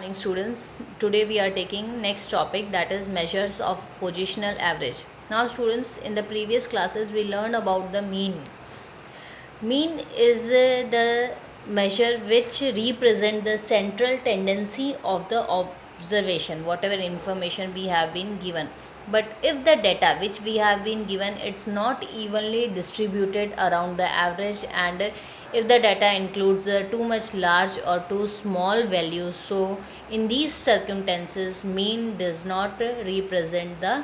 Morning students, today we are taking next topic, that is measures of positional average. Now students, in the previous classes we learned about the mean. Mean is the measure which represent the central tendency of the observation, whatever information we have been given. But if the data which we have been given, it's not evenly distributed around the average, and if the data includes too much large or too small values, so in these circumstances mean does not represent the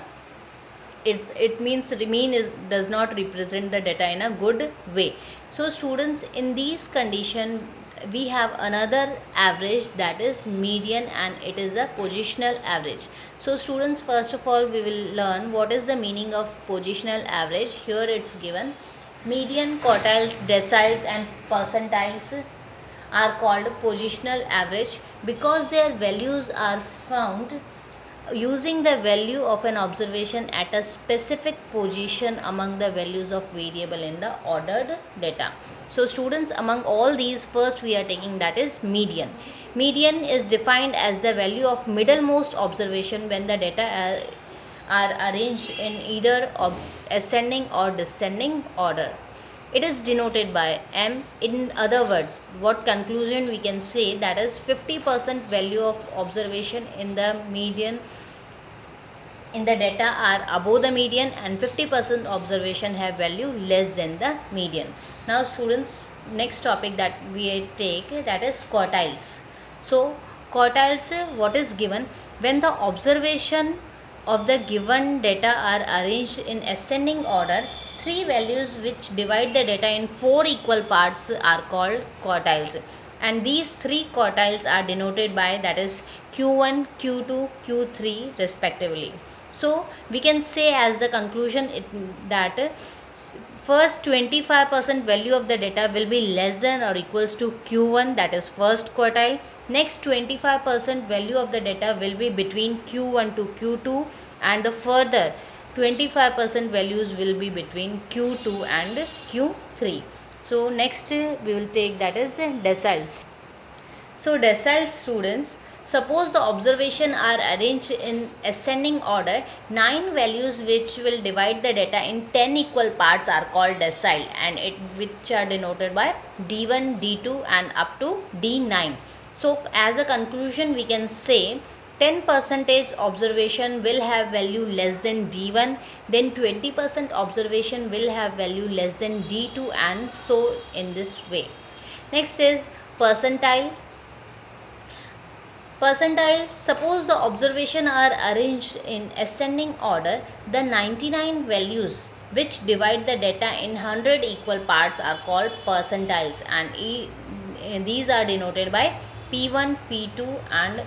it means mean is does not represent the data in a good way. So students, in these condition we have another average, that is median, and it is a positional average. So students, first of all we will learn what is the meaning of positional average. Here it's given: median, quartiles, deciles and percentiles are called positional average because their values are found using the value of an observation at a specific position among the values of variable in the ordered data. So students, among all these, first we are taking that is median. Median is defined as the value of middlemost observation when the data are arranged in either ascending or descending order. It is denoted by M. In other words, what conclusion we can say, that is 50% value of observation in the median in the data are above the median, and 50% observation have value less than the median. Now students, next topic that we take, that is quartiles. So quartiles, what is given: when the observation of the given data are arranged in ascending order, three values which divide the data in four equal parts are called quartiles, and these three quartiles are denoted by, that is q1, q2, q3 respectively. So we can say as the conclusion that first 25% value of the data will be less than or equals to q1, that is first quartile. Next 25% value of the data will be between q1 to q2, and the further 25% values will be between q2 and q3. So next we will take, that is deciles. So deciles students, suppose the observation are arranged in ascending order, 9 values which will divide the data in 10 equal parts are called decile, and which are denoted by D1, D2 and up to D9. So as a conclusion we can say 10% observation will have value less than D1, then 20% observation will have value less than D2, and so in this way. Next is percentile. Percentile, suppose the observation are arranged in ascending order, the 99 values which divide the data in 100 equal parts are called percentiles, and these are denoted by P1, P2 and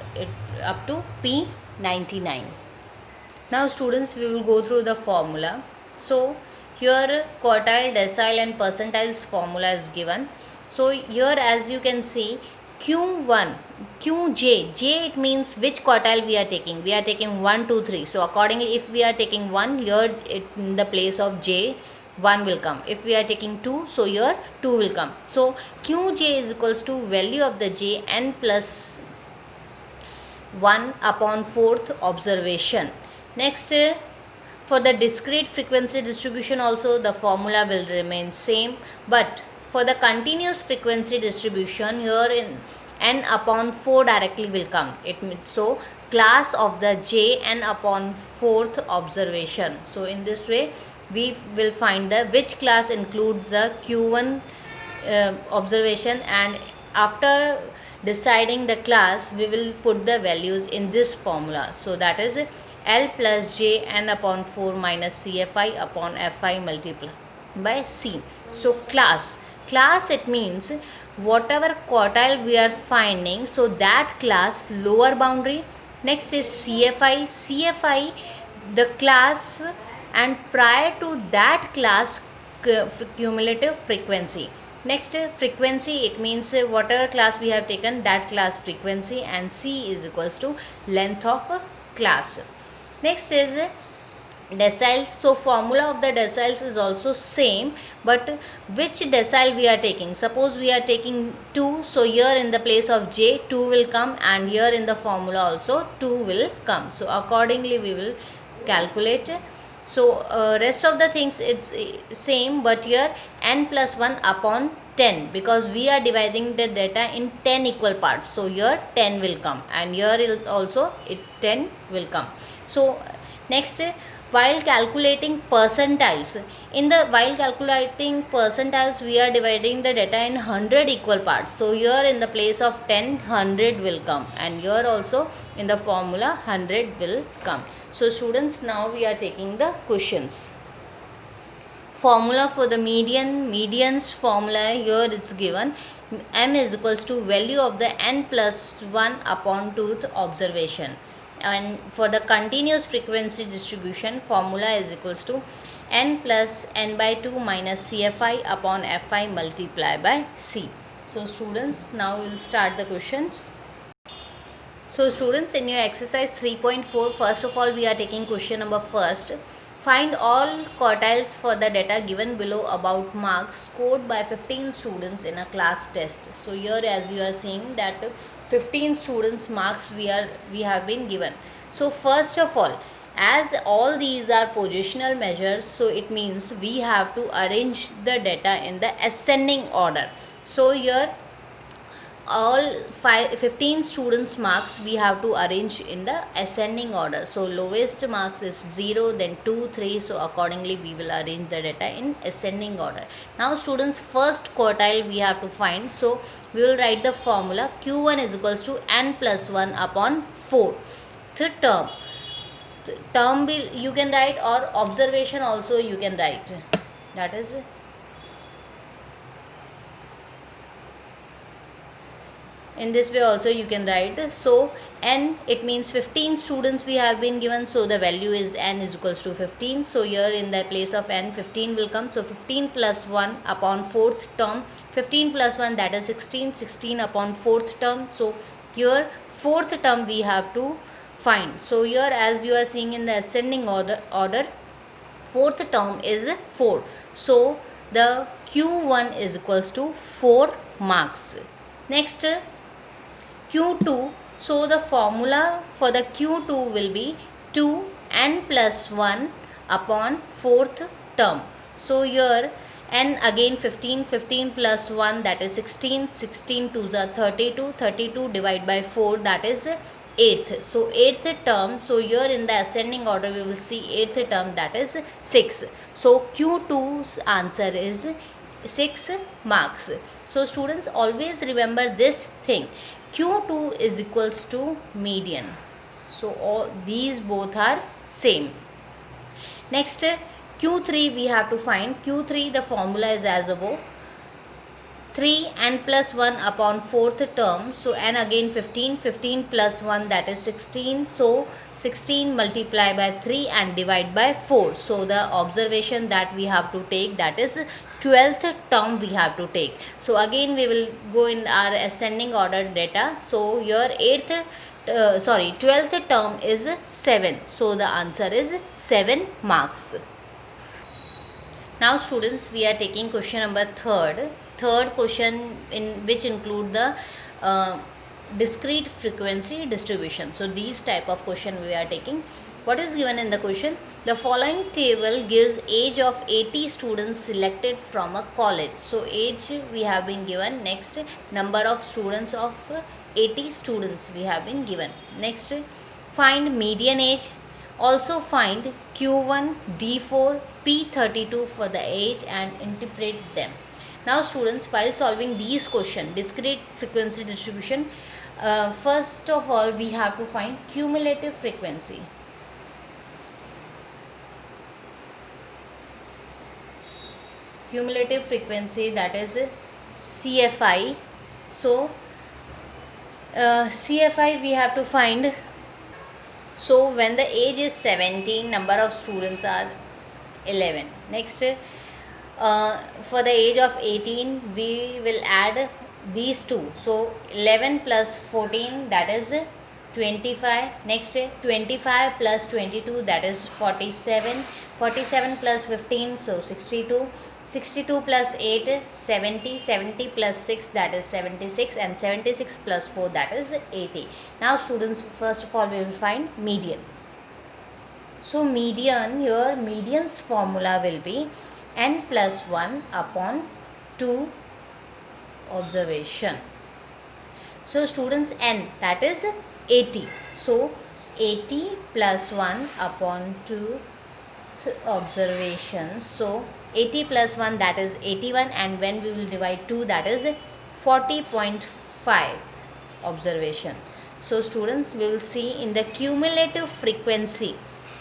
up to P99. Now students, we will go through the formula. So here quartile, decile and percentiles formula is given. So here as you can see, Q1, Qj, J it means which quartile we are taking. We are taking 1, 2, 3. So accordingly, if we are taking 1, here in the place of J, 1 will come. If we are taking 2, so here 2 will come. So Qj is equals to value of the J n plus 1 upon 4th observation. Next, for the discrete frequency distribution also the formula will remain same, but for the continuous frequency distribution, here in n upon 4 directly will come. It means, so class of the J n upon 4th observation. So in this way we will find the which class includes the Q1 observation, and after deciding the class we will put the values in this formula. So that is L plus J n upon 4 minus CFI upon Fi multiplied by C. So class it means whatever quartile we are finding, so that class lower boundary. Next is CFI the class, and prior to that class cumulative frequency. Next frequency, it means whatever class we have taken, that class frequency, and C is equals to length of class. Next is deciles. So formula of the deciles is also same, but which decile we are taking. Suppose we are taking 2, so here in the place of j 2 will come, and here in the formula also 2 will come. So accordingly we will calculate. So rest of the things it's same, but here n plus 1 upon 10, because we are dividing the data in 10 equal parts. So here 10 will come, and here also 10 will come. So next, while calculating percentiles, while calculating percentiles we are dividing the data in 100 equal parts. So here in the place of 10, 100 will come, and here also in the formula 100 will come. So students, now we are taking the questions. Formula for the median's formula here it's given. M is equals to value of the n plus 1 upon 2th observation. And for the continuous frequency distribution, formula is equals to n plus n by 2 minus cfi upon fi multiplied by c. So students, now we will start the questions. So students, in your exercise 3.4, first of all we are taking question number first. Find all quartiles for the data given below about marks scored by 15 students in a class test. So here, as you are seeing, that 15 students marks we have been given. So first of all, as all these are positional measures, so it means we have to arrange the data in the ascending order. So here all 15 students marks we have to arrange in the ascending order. So lowest marks is 0, then 2, 3. So accordingly we will arrange the data in ascending order. Now students, first quartile we have to find. So we will write the formula. Q1 is equals to n plus 1 upon 4. The term you can write, or observation also you can write. That is in this way also you can write. So n, it means 15 students we have been given, so the value is n is equals to 15. So here in the place of n, 15 will come. So 15 plus 1 upon 4th term, 15 plus 1, that is 16, 16 upon 4th term. So here 4th term we have to find. So here, as you are seeing in the ascending order 4th term is 4. So the Q1 is equals to 4 marks. Next, Q2. So the formula for the Q2 will be 2 n plus 1 upon 4th term. So here n again 15, 15 plus 1, that is 16, 16 to the 32, 32 divided by 4, that is 8th. So 8th term, so here in the ascending order we will see 8th term, that is 6. So Q2's answer is 6 marks. So students, always remember this thing, Q2 is equals to median. So all these both are same. Next, Q3 we have to find. Q3, the formula is as above. 3 n plus 1 upon 4th term. So n again 15, 15 plus 1, that is 16. So 16 multiply by 3 and divide by 4. So the observation that we have to take, that is 12th term we have to take. So again we will go in our ascending order data. So here 12th term is 7. So the answer is 7 marks. Now students, we are taking question number third question, in which include the discrete frequency distribution. So these type of question we are taking. What is given in the question? The following table gives age of 80 students selected from a college. So age we have been given. Next, number of students of 80 students we have been given. Next, find median age. Also find Q1, D4, P32 for the age and interpret them. Now students, while solving these questions, discrete frequency distribution, first of all we have to find cumulative frequency. Cumulative frequency, that is CFI. So CFI we have to find. So when the age is 17, number of students are 11. Next, for the age of 18 we will add these two. So 11 plus 14, that is 25. Next 25 plus 22, that is 47. 47 plus 15, so 62. 62 plus 8, 70. 70 plus 6, that is 76, and 76 plus 4, that is 80. Now students, first of all we will find median. So median, here median's formula will be n plus 1 upon 2 observation. So students, n, that is 80. So 80 plus 1 upon 2 observations. So 80 plus 1, that is 81, and when we will divide 2, that is 40.5 observation. So students, we will see in the cumulative frequency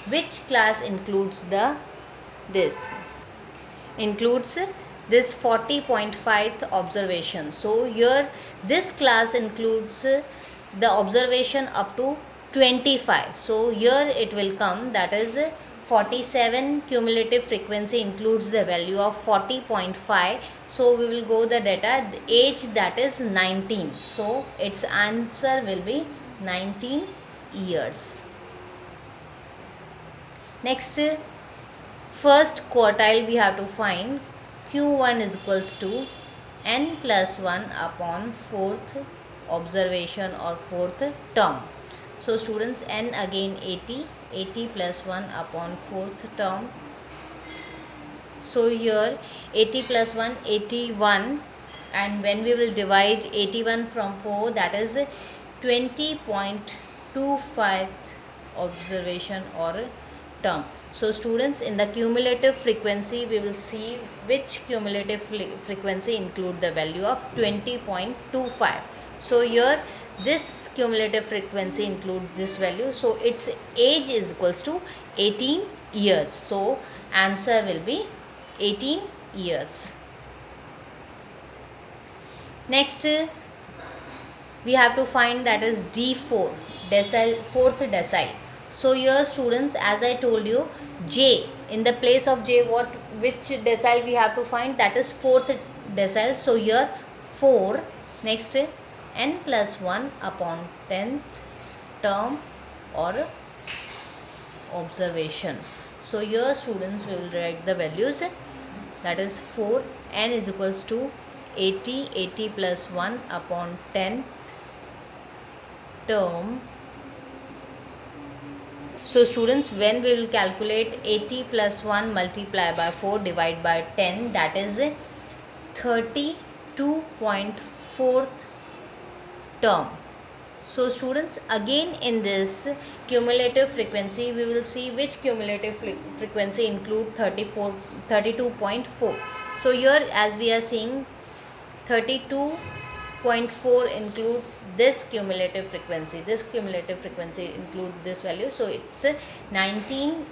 which class includes this 40.5th observation. So here this class includes the observation up to 25. So here it will come, that is 47 cumulative frequency includes the value of 40.5. So we will go the data, the age, that is 19. So its answer will be 19 years. Next, first quartile we have to find. Q1 is equals to n plus 1 upon 4th observation or 4th term. So students, n again 80. 80 plus 1 upon 4th term. So here 80 plus 1, 81, and when we will divide 81 from 4, that is 20.25 observation or term. So students, in the cumulative frequency we will see which cumulative frequency include the value of 20.25. So here this cumulative frequency include this value. So its age is equals to 18 years. So answer will be 18 years. Next we have to find, that is D4 decile, 4th decile. So here students, as I told you, J, in the place of J, which decile we have to find, that is 4th decile. So here 4. Next n plus 1 upon 10th term or observation. So here students, we will write the values, that is 4. N is equals to 80. 80 plus 1 upon 10th term. So students, when we will calculate 80 plus 1 multiply by 4 divide by 10, that is 32.4th term. So students, again in this cumulative frequency we will see which cumulative frequency include 32.4. So here as we are seeing, 32.4 includes this cumulative frequency. This cumulative frequency include this value. So it's 19